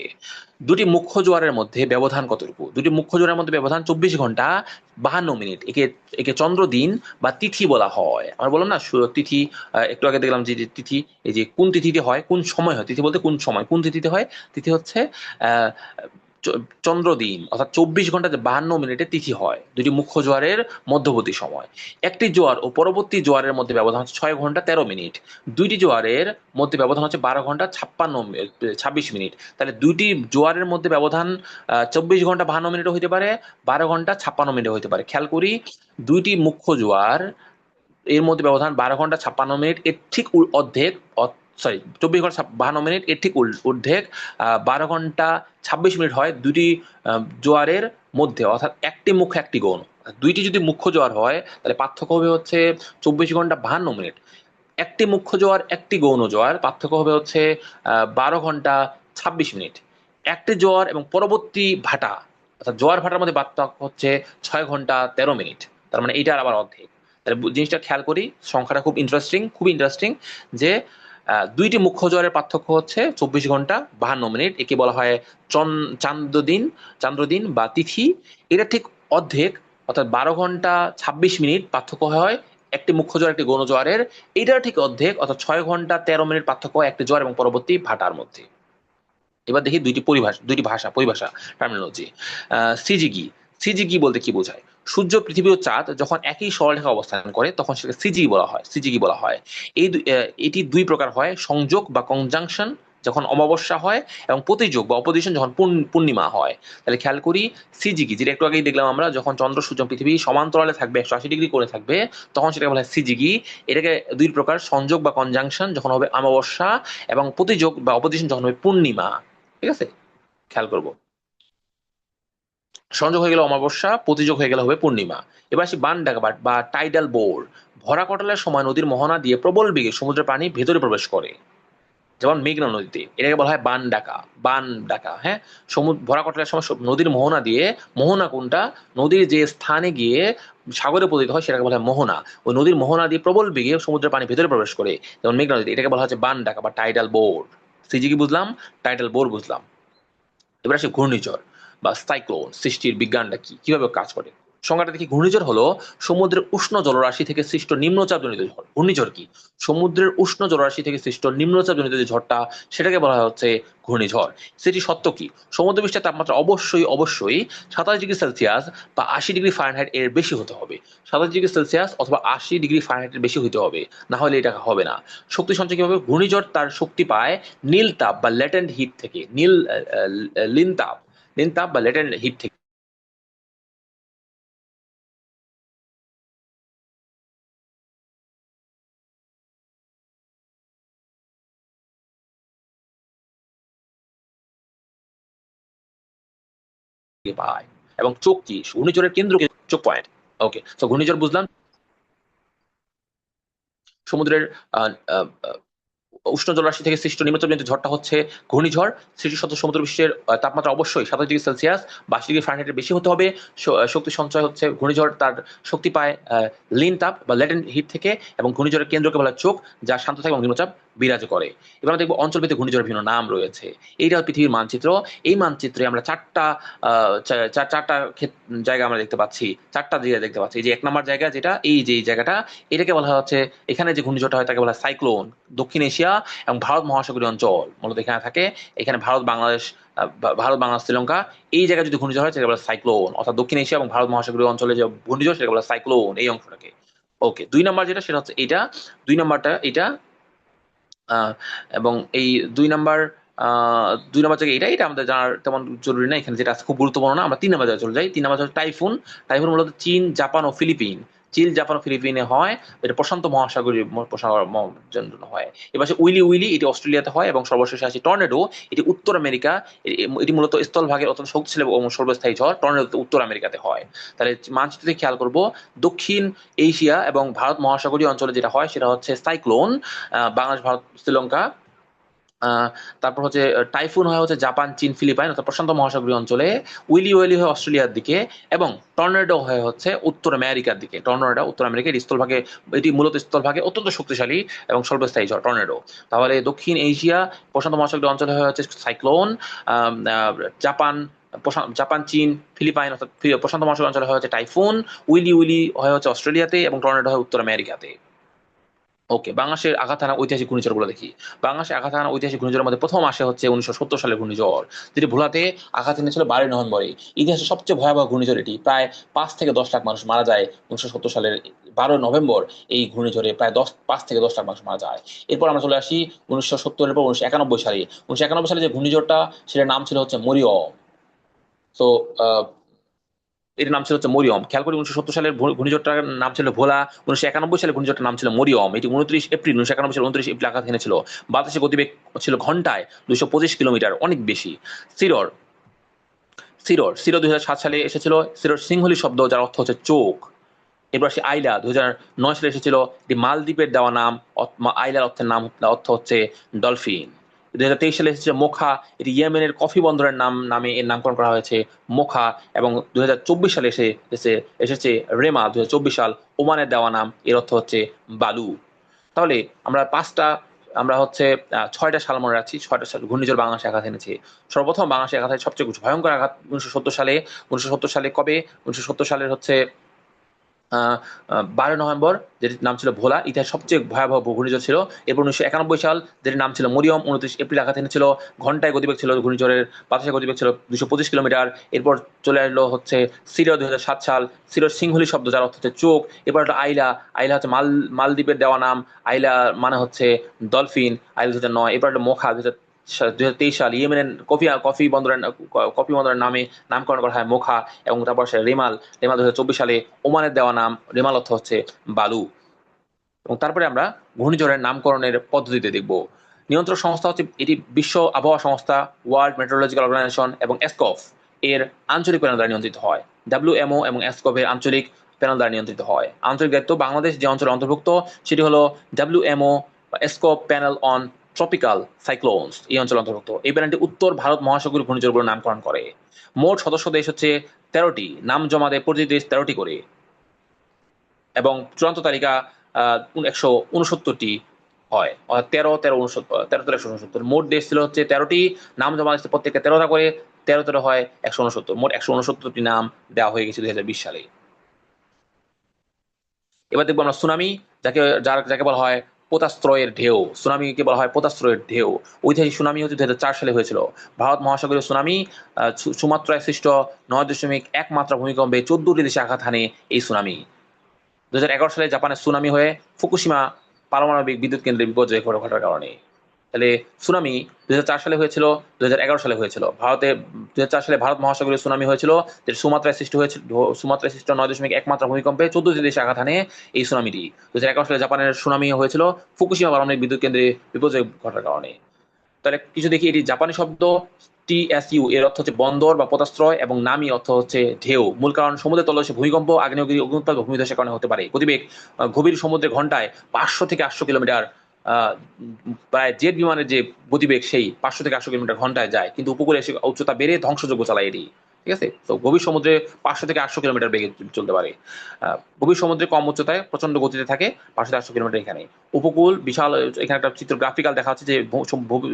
দুটি মুখ্য জোয়ারের মধ্যে ব্যবধান কতটুকু? দুটি মুখ্য জোয়ারের মধ্যে ব্যবধান 24 ঘন্টা 52 মিনিট। একে একে চন্দ্র দিন বা তিথি বলা হয়। আমরা বললাম না তিথি, একটু আগে দেখলাম যে তিথি, এই যে কোন তিথিতে হয়, কোন সময় হয়, তিথি বলতে কোন সময়, কোন তিথিতে হয়, তিথি হচ্ছে আহ চন্দ্রদিন, অর্থাৎ 24 ঘন্টা 52 মিনিটে তিথি হয়। দুটি মুখ্য জোয়ারের মধ্যবর্তী সময়। একটি জোয়ার ও পরবর্তী জোয়ারের মধ্যে ব্যবধান হচ্ছে 6 ঘন্টা 13 মিনিট। দুইটি জোয়ারের মধ্যে ব্যবধান হচ্ছে 12 ঘন্টা 26 মিনিট। তাহলে দুইটি জোয়ারের মধ্যে ব্যবধান 24 ঘন্টা 52 মিনিটও হইতে পারে, 12 ঘন্টা 56 মিনিটও হইতে পারে। খেয়াল করি, দুইটি মুখ্য জোয়ার এর মধ্যে ব্যবধান 12 ঘন্টা 56 মিনিট, এর ঠিক অর্ধেক, সরি 24 ঘন্টা 52 মিনিট, এর ঠিক অর্ধেক 12 ঘন্টা 26 মিনিট হয় দুটি জোয়ারের মধ্যে, অর্থাৎ একটি মুখ্য একটি গৌণ। দুইটি যদি মুখ্য জোয়ার হয় তাহলে পার্থক্য হবে হচ্ছে 24 ঘন্টা 52 মিনিট। একটি মুখ্য জোয়ার একটি গৌণ জোয়ার, পার্থক্য হবে হচ্ছে 12 ঘন্টা 26 মিনিট। একটি জোয়ার এবং পরবর্তী ভাটা, অর্থাৎ জোয়ার ভাটার মধ্যে পার্থক্য হচ্ছে 6 ঘন্টা 13 মিনিট। তার মানে এইটার আবার অর্ধেক। তাহলে জিনিসটা খেয়াল করি, সংখ্যাটা খুব ইন্টারেস্টিং যে দুইটি মুখ্য জোয়ারের পার্থক্য হচ্ছে 24 ঘন্টা 52 মিনিট। একে বলা হয় চান্দ্রদিন বা তিথি। এটা ঠিক অর্ধেক, অর্থাৎ 12 ঘন্টা 26 মিনিট পার্থক্য হয় একটি মুখ্য জোয়ার একটি গৌণ জোয়ারের। এইটার ঠিক অর্ধেক, অর্থাৎ 6 ঘন্টা 13 মিনিট পার্থক্য একটি জোয়ার এবং পরবর্তী ভাটার মধ্যে। এবার দেখি দুইটি পরিভাষা টার্মিনোলজি। সিজিগি সিজি কি বলতে কি বোঝায়? সূর্য, পৃথিবী ও চাঁদ যখন একই সরলরেখায় অবস্থান করে তখন সেটাকে সিজি বলা হয়। সিজিগি বলা হয়। এটি দুই প্রকার হয়: সংযোগ বা কনজাংশন যখন অমাবস্যা হয়, এবং প্রতিযোগ বা অপোজিশন যখন পূর্ণিমা হয়। তাহলে খেয়াল করি, সিজিগি যেটা একটু আগেই দেখলাম আমরা, যখন চন্দ্র, সূর্য, পৃথিবী সমান্তরালে থাকবে, 180 ডিগ্রি করে থাকবে, তখন সেটাকে বলা হয় সিজিগি। এটাকে দুই প্রকার: সংযোগ বা কনজাংশন যখন হবে অমাবস্যা, এবং প্রতিযোগ বা অপোজিশন যখন হবে পূর্ণিমা। ঠিক আছে, খেয়াল করবো। সংযোগ হয়ে গেল অমাবস্যা, প্রতিযোগ হয়ে গেলে হবে পূর্ণিমা। এবার আসি বান ডাকা বা টাইডাল বোর। ভরা কটালের সময় নদীর মোহনা দিয়ে প্রবল বেগে সমুদ্রের পানি ভেতরে প্রবেশ করে, যেমন মেঘনা নদীতে। এটাকে বলা হয় বান ডাকা। বান ডাকা, হ্যাঁ। ভরা কটালের সময় নদীর মোহনা দিয়ে, মোহনা কোনটা? নদীর যে স্থানে গিয়ে সাগরে পতিত হয় সেটাকে বলা হয় মোহনা। ওই নদীর মোহনা দিয়ে প্রবল বেগে সমুদ্রের পানি ভেতরে প্রবেশ করে, যেমন মেঘনা নদীতে। এটাকে বলা হচ্ছে বান ডাকা বা টাইডাল বোর। সিজি কি বুঝলাম, টাইডাল বোর বুঝলাম। এবার আসি ঘূর্ণিঝড় বা সাইক্লোন সৃষ্টির বিজ্ঞানটা কি, কিভাবে কাজ করে। সংজ্ঞাটা দেখি, ঘূর্ণিঝড় হলো সমুদ্রের উষ্ণ জলরাশি থেকে সৃষ্ট নিম্নচাপ জনিত ঝড়। ঘূর্ণিঝড় কি? সমুদ্রের উষ্ণ জলরাশি থেকে সৃষ্ট নিম্নচাপ জনিত যে ঝড়টা, সেটাকে বলা হচ্ছে ঘূর্ণিঝড়। সেটি সত্য কি? সমুদ্রপৃষ্ঠের তাপমাত্রা অবশ্যই 27 ডিগ্রি সেলসিয়াস বা 80 ডিগ্রি ফারেনহাইট এর বেশি হতে হবে। 27 ডিগ্রি সেলসিয়াস অথবা 80 ডিগ্রি ফারেনহাইট এর বেশি হতে হবে, না হলে এটা হবে না। শক্তি সঞ্চয় কিভাবে? ঘূর্ণিঝড় তার শক্তি পায় নীল তাপ বা ল্যাটেন্ট হিট থেকে। লিন তাপ, লিন তাপ বা ল্যাটেন্ট হিট থেকে পায়। এবং চোখ কি? ঘূর্ণিঝড়ের কেন্দ্র চোখ পয়েন্ট। ওকে, তো ঘূর্ণিঝড় বুঝলাম। সমুদ্রের আহ, আহ, উষ্ণ জলরাশি থেকে সৃষ্ট নিম্নচাপজনিত ঝড়টা হচ্ছে ঘূর্ণিঝড়। সৃষ্টিশত সমুদ্রপৃষ্ঠের তাপমাত্রা অবশ্যই 27 ডিগ্রি সেলসিয়াস বা 80 ডিগ্রি ফারেনহাইটের বেশি হতে হবে। শক্তি সঞ্চয় হচ্ছে, ঘূর্ণিঝড় তার শক্তি পায় লিন তাপ বা ল্যাটেন্ট হিট থেকে, এবং ঘূর্ণিঝড়ের কেন্দ্রকে বলা হয় চোখ, যা শান্ত থাকে এবং নিম্নচাপ বিরাজ করে। এবার আমরা দেখবো অঞ্চলভিত্তিক ঘূর্ণিঝড়ের বিভিন্ন নাম রয়েছে। এইটা পৃথিবীর মানচিত্র। এই মানচিত্রে আমরা চারটা জায়গা আমরা দেখতে পাচ্ছি, চারটা জায়গা দেখতে পাচ্ছি। এই যে 1 নম্বর জায়গা, যেটা এই যে জায়গাটা, এটাকে বলা হচ্ছে, এখানে যে ঘূর্ণিঝড়টা হয় তাকে বলা হয় সাইক্লোন। দক্ষিণ এশিয়া এবং ভারত মহাসাগরীয় অঞ্চল মূলত এখানে থাকে। এখানে ভারত, বাংলাদেশ, শ্রীলঙ্কা, এই জায়গায় যদি ঘূর্ণিঝড় হয় সেটাকে বলা হয় সাইক্লোন। অর্থাৎ দক্ষিণ এশিয়া এবং ভারত মহাসাগরীয় অঞ্চলে যে ঘূর্ণিঝড় সেটাকে বলা হয় সাইক্লোন, এই অংশটাকে। ওকে, 2 নম্বর যেটা, সেটা হচ্ছে এটা। 2 নম্বরটা এটা। আহ, এবং এই 2 নম্বর, 2 নম্বর জায়গায় এটা, এটা আমাদের জানার তেমন জরুরি না এখানে, যেটা খুব গুরুত্বপূর্ণ না। আমরা 3 নম্বর জায়গায় চলে যাই। 3 নম্বর হচ্ছে টাইফুন। টাইফুন মূলত চীন, জাপান ও ফিলিপিন, চীন, জাপান ও ফিলিপিনে হয়। এটা প্রশান্ত মহাসাগরীয় জন্য হয়। এবার আছে উইলি উইলি, এটি অস্ট্রেলিয়াতে হয়। এবং সর্বশেষে আছে টর্নেডো, এটি উত্তর আমেরিকা। এটি মূলত স্থলভাগের অত্যন্ত শক্তিশালী এবং সর্বস্থায়ী ঝড়। টর্নেডো উত্তর আমেরিকাতে হয়। তাহলে মানচিত্রে খেয়াল করব, দক্ষিণ এশিয়া এবং ভারত মহাসাগরীয় অঞ্চলে যেটা হয় সেটা হচ্ছে সাইক্লোন, বাংলাদেশ, ভারত, শ্রীলঙ্কা। তারপর হচ্ছে টাইফুন হয় হচ্ছে জাপান, চীন, ফিলিপাইন অর্থাৎ প্রশান্ত মহাসাগরীয় অঞ্চলে। উইলি ওয়েলি হয় অস্ট্রেলিয়ার দিকে। এবং টর্নেডো হয় হচ্ছে উত্তর আমেরিকার দিকে। টর্নেডো উত্তর আমেরিকা, এটি স্থলভাগে, এটি মূলত স্থলভাগে অত্যন্ত শক্তিশালী এবং সর্বস্থায়ী ঝড় টর্নেডো। তাহলে দক্ষিণ এশিয়া, প্রশান্ত মহাসাগরীয় অঞ্চলে হয় হচ্ছে সাইক্লোন। জাপান, জাপান, চীন, ফিলিপাইন অর্থাৎ প্রশান্ত মহাসাগরীয় অঞ্চলে হয় হচ্ছে টাইফুন। উইলি উইলি হয় হচ্ছে অস্ট্রেলিয়াতে, এবং টর্নেডো হয় উত্তর আমেরিকাতে। ওকে, বাংলাদেশের আঘাত হানা ঐতিহাসিক ঘূর্ণিঝড়গুলো দেখি। বাংলাদেশে আঘাত হানা ঐতিহাসিক ঘূর্ণিঝড়ের মধ্যে প্রথম আসে হচ্ছে 1970 সালের ঘূর্ণিঝড়, যেটি ভোলাতে আঘাত এনেছিল 12 নভেম্বরে। ইতিহাসের সবচেয়ে ভয়াবহ ঘূর্ণিঝড় এটি। প্রায় 5 থেকে 10 লাখ মানুষ মারা যায় 1970 সালের 12 নভেম্বর। এই ঘূর্ণিঝড়ে প্রায় 5 থেকে 10 লাখ মানুষ মারা যায়। এরপর আমরা চলে আসি 1970-এর পর 1991 সালে। 1991 সালে যে ঘূর্ণিঝড়টা, সেটার নাম ছিল হচ্ছে মরিয়ম। তো এর নাম ছিল হচ্ছে মরিয়ম। খেয়াল করি, 1970 সালের ঘূর্ণিঝড়টার নাম ছিল ভোলা। 1991 সালে ঘূর্ণিঝড়টার নাম ছিল মরিয়ম। এটি 29 এপ্রিল, 1991 সালে 29 এপ্রিল আঘাত এনেছিল। বাতাসে গতিবেগ ছিল ঘন্টায় 225 কিলোমিটার, অনেক বেশি। সিরর, সিরো 2007 সালে এসেছিল। সিরোর সিংহলি শব্দ, যার অর্থ হচ্ছে চোখ। এরপর সে আইলা 2009 সালে এসেছিল। এটি মালদ্বীপের দেওয়া নাম। আইলার অর্থের নাম, অর্থ হচ্ছে ডলফিন। 2023 সালে এসেছে মোখা, এটি ইয়েমেনের কফি বন্দরের নামে এর নামকরণ করা হয়েছে, মোখা। এবং 2024 সালে এসেছে রেমা, 2024 সাল, ওমানের দেওয়া নাম, এর অর্থ হচ্ছে বালু। তাহলে আমরা আমরা হচ্ছে 6টা সাল মনে রাখছি। 6টা ঘূর্ণিঝড় বাংলাদেশে আঘাত এনেছে। সর্বপ্রথম বাংলাদেশে আঘাত হয় সবচেয়ে ভয়ঙ্কর আঘাত 1970 সালে। 1970 সালে কবে? 1970 সালের হচ্ছে 12 নভেম্বর যেটির নাম ছিল ভোলা, ইতিহাস সবচেয়ে ভয়াবহ ঘূর্ণিঝড় ছিল। এরপর 1991 সাল যেটির নাম ছিল মরিয়ম, 29 এপ্রিল আঘাত এনেছিল। ঘন্টায় গতিবেগ ছিল ঘূর্ণিঝড়ের, বাতাসের গতিবেগ ছিল 225 কিলোমিটার। এরপর চলে আসলো হচ্ছে সিরিয়া 2007 সাল, সিরিয়ার সিংহলি শব্দ যার অর্থ হচ্ছে চোখ। এরপর হলো আইলা, আইলা হচ্ছে মালদ্বীপের দেওয়া নাম, আইলা মানে হচ্ছে ডলফিন, আইলা 2009। এরপর হলো মোখা 2023 সাল, ইয়েমেনের কফি বন্দরের নামে নামকরণ করা হয় মোখা। এবং তারপর সে রেমাল, রেমাল 2024 সালে ওমানের দেওয়া নাম, রেমাল অর্থ হচ্ছে বালু। এবং তারপরে আমরা ঘূর্ণিঝড়ের নামকরণের পদ্ধতিতে দেখব। নিয়ন্ত্রক সংস্থা হচ্ছে এটি বিশ্ব আবহাওয়া সংস্থা, ওয়ার্ল্ড মেট্রোলজিক্যাল অর্গানাইজেশন এবং এসকফ এর আঞ্চলিক প্যানেল দ্বারা নিয়ন্ত্রিত হয়। ডাব্লিউএমও এবং এসকফ এর আঞ্চলিক প্যানেল দ্বারা নিয়ন্ত্রিত হয়। আঞ্চলিক দায়িত্ব বাংলাদেশ যে অঞ্চলে অন্তর্ভুক্ত সেটি হলো ডাব্লিউএমও বা Eskuf panel on tropical cyclones, এই অঞ্চলে অন্তর্ভুক্ত। এই প্যানেলটি উত্তর ভারত মহাসাগরীয় ঘূর্ণিঝড়গুলো নামকরণ করে। মোট সদস্য দেশ হচ্ছে 13টি, নাম জমা দেয় প্রতি দেশ 13টি করে। এবং চূড়ান্ত তালিকা 169টি হয়, 13 মোট দেশ ছিল হচ্ছে 13টি, নাম জমা দিচ্ছে প্রত্যেকটা 13টা করে, 13 হয় 169, মোট 169টি নাম দেওয়া হয়ে গেছে 2020 সালে। এবার দেখবো আমরা সুনামি, যাকে বলা হয় পোতাশ্রয়ের ঢেউ। সুনামিকে বলা হয় পোতাশ্রয়ের ঢেউ। ঐতিহাসিক সুনামি হচ্ছে 2004 সালে হয়েছিল। ভারত মহাসাগরীয় সুনামি, সুমাত্রায় সৃষ্ট 9.1 মাত্রা ভূমিকম্পে 14টি দেশে আঘাত হানে এই সুনামি। 2011 সালে জাপানের সুনামি হয়ে ফুকুশিমা পারমাণবিক বিদ্যুৎ কেন্দ্রে বিপর্যয় ঘটার কারণে। তাহলে সুনামি 2004 সালে হয়েছিল, 2011 সালে হয়েছিল। 2004 সালে ভারত মহাসাগরীয় সুনামি হয়েছিল, যেটা সুমাত্রায় সৃষ্ট 9.1 মাত্রা ভূমিকম্পে 14টি দেশে আঘাত হানে এই সুনামিটি। 2011 সালে জাপানের সুনামি হয়েছিল ফুকুশিমা পারমাণবিক বিদ্যুৎ কেন্দ্রে বিপর্যয় ঘটার কারণে। তাহলে কিছু দেখি, এটি জাপানি শব্দ। টিএসইউ এর অর্থ হচ্ছে বন্দর বা পোতাশ্রয়, এবং নামি অর্থ হচ্ছে ঢেউ। মূল কারণ সমুদ্রের তলদেশে ভূমিকম্প, আগ্নেয়গিরি, অগ্নুৎপাত বা ভূমিধসের কারণে হতে পারে। গতিবেগ গভীর সমুদ্রে ঘন্টায় 500 থেকে 800 কিলোমিটার, প্রায় জেট বিমানের যে গতিবেগ সেই 500 থেকে 800 কিলোমিটার ঘন্টায় যায়, কিন্তু উপকূলে এসে উচ্চতা বেড়ে ধ্বংসযোগ্য চালায় এটি। ঠিক আছে, তো গভীর সমুদ্রে 500 থেকে 800 কিলোমিটার বেগে চলতে পারে। গভীর সমুদ্রে কম উচ্চতায় প্রচন্ড গতিতে থাকে, 500 থেকে 800 কিলোমিটার। এখানে উপকূল বিশাল, এখানে একটা চিত্র গ্রাফিক্যাল দেখা হচ্ছে যে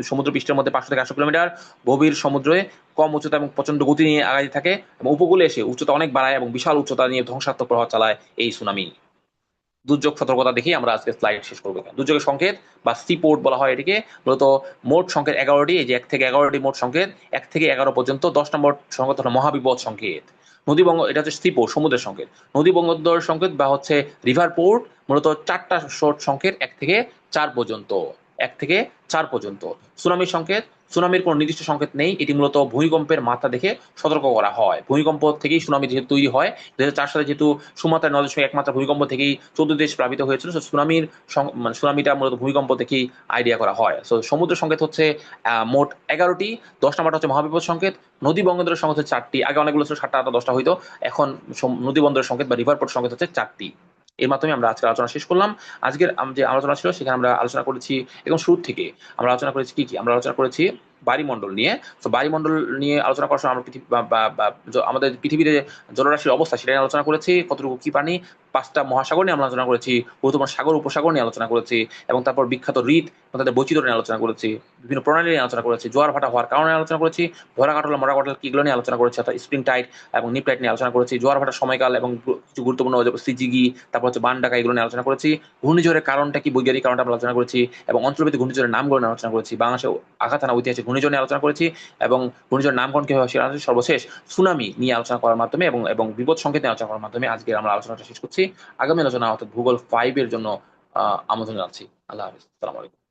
সমুদ্র পৃষ্ঠের মধ্যে 500 থেকে 800 কিলোমিটার, গভীর সমুদ্রে কম উচ্চতা এবং প্রচন্ড গতি নিয়ে আগাতে থাকে, এবং উপকূলে এসে উচ্চতা অনেক বাড়ায় এবং বিশাল উচ্চতা নিয়ে ধ্বংসাত্মক প্রভাব চালায় এই সুনামি। দুর্যোগ সতর্কতা দেখেই আমরা আজকে স্লাইড শেষ করবো। দুর্যোগের সংকেত বা সিপোর্ট বলা হয় এটিকে। মূলত মোট সংকেত 11টি, এই যে 1 থেকে 11টি মোট সংকেত, 1 থেকে 11 পর্যন্ত। 10 নম্বর সংকেত হলো মহাবিপদ সংকেত। নদীবঙ্গ, এটা হচ্ছে সিপোর্ট, সমুদ্রের সংকেত। নদী বন্দর সংকেত বা হচ্ছে রিভার পোর্ট, মূলত 4টা শর্ট সংকেত 1 থেকে 4 পর্যন্ত, 1 থেকে 4 পর্যন্ত। সুনামির সংকেত, সুনামির কোনো নির্দিষ্ট সংকেত নেই, এটি মূলত ভূমিকম্পের মাত্রা দেখে সতর্ক করা হয়। ভূমিকম্প থেকেই সুনামি যেহেতু তৈরি হয়, 2004 সালে যেহেতু সুমাত্রায় 9.1 মাত্রা ভূমিকম্প থেকেই 14 দেশ প্লাবিত হয়েছিল, সুনামিটা মূলত ভূমিকম্প থেকেই আইডিয়া করা হয়। সো সমুদ্র সংকেত হচ্ছে মোট 11টি। 10 নাম্বারটা হচ্ছে মহাবিপদ সংকেত। নদী বন্দরের সংকেত হচ্ছে 4টি। আগে অনেকগুলো ছিল, 7টা 8টা 10টা হইতো। এখন নদী বন্দরের সংকেত বা রিভার পোর্ট সংকেত হচ্ছে 4টি। এর মাধ্যমে আমরা আজকের আলোচনা শেষ করলাম। আজকের যে আলোচনা ছিল সেখানে আমরা আলোচনা করেছি একদম শুরু থেকে। আমরা আলোচনা করেছি কি আমরা আলোচনা করেছি বায়ুমণ্ডল নিয়ে। তো বায়ুমণ্ডল নিয়ে আলোচনা করার সময় আমরা পৃথিবী আমাদের পৃথিবীতে জলরাশির অবস্থা সেটা নিয়ে আলোচনা করেছি, কতটুকু কি পানি। 5টা মহাসাগর নিয়ে আমরা আলোচনা করেছি, গুরুত্বপূর্ণ সাগর উপসাগর নিয়ে আলোচনা করেছি, এবং তারপর বিখ্যাত হ্রদ তাদের বৈচিত্র্য নিয়ে আলোচনা করেছি, বিভিন্ন প্রণালী নিয়ে আলোচনা করেছি, জোয়ার ভাটা হওয়ার কারণে আলোচনা করেছি, ভরা কাটল মরা কাটল কিগুলো নিয়ে আলোচনা করেছি, অর্থাৎ স্প্রিং টাইড এবং নিপ টাইড নিয়ে আলোচনা করেছি, জোয়ার ভাটার সময়কাল এবং কিছু গুরুত্বপূর্ণ সিজিগি, তারপর হচ্ছে বান ডাকা, এগুলো নিয়ে আলোচনা করেছি। ঘূর্ণিঝড়ের কারণটা কি, বৈজ্ঞানিক কারণটা আমরা আলোচনা করেছি, এবং অঞ্চলভিত্তিক ঘূর্ণিঝড়ের নামগুলো নিয়ে আলোচনা করেছি। বাংলাদেশে আঘাত হানা ঐতিহাসিক ঘূর্ণিঝড় নিয়ে আলোচনা করেছি, এবং ঘূর্ণিঝড়ের নামকরণ কিভাবে সেটা সর্বশেষ সুনামি নিয়ে আলোচনা করার মাধ্যমে এবং বিপদ সংকেত নিয়ে আলোচনা করার মাধ্যমে আজকে আমরা আলোচনাটা শেষ করছি। আগামী আলোচনা অর্থাৎ ভূগোল 5 এর জন্য আমন্ত্রণ জানাচ্ছি। আল্লাহ হাফিজ, আসসালামু আলাইকুম।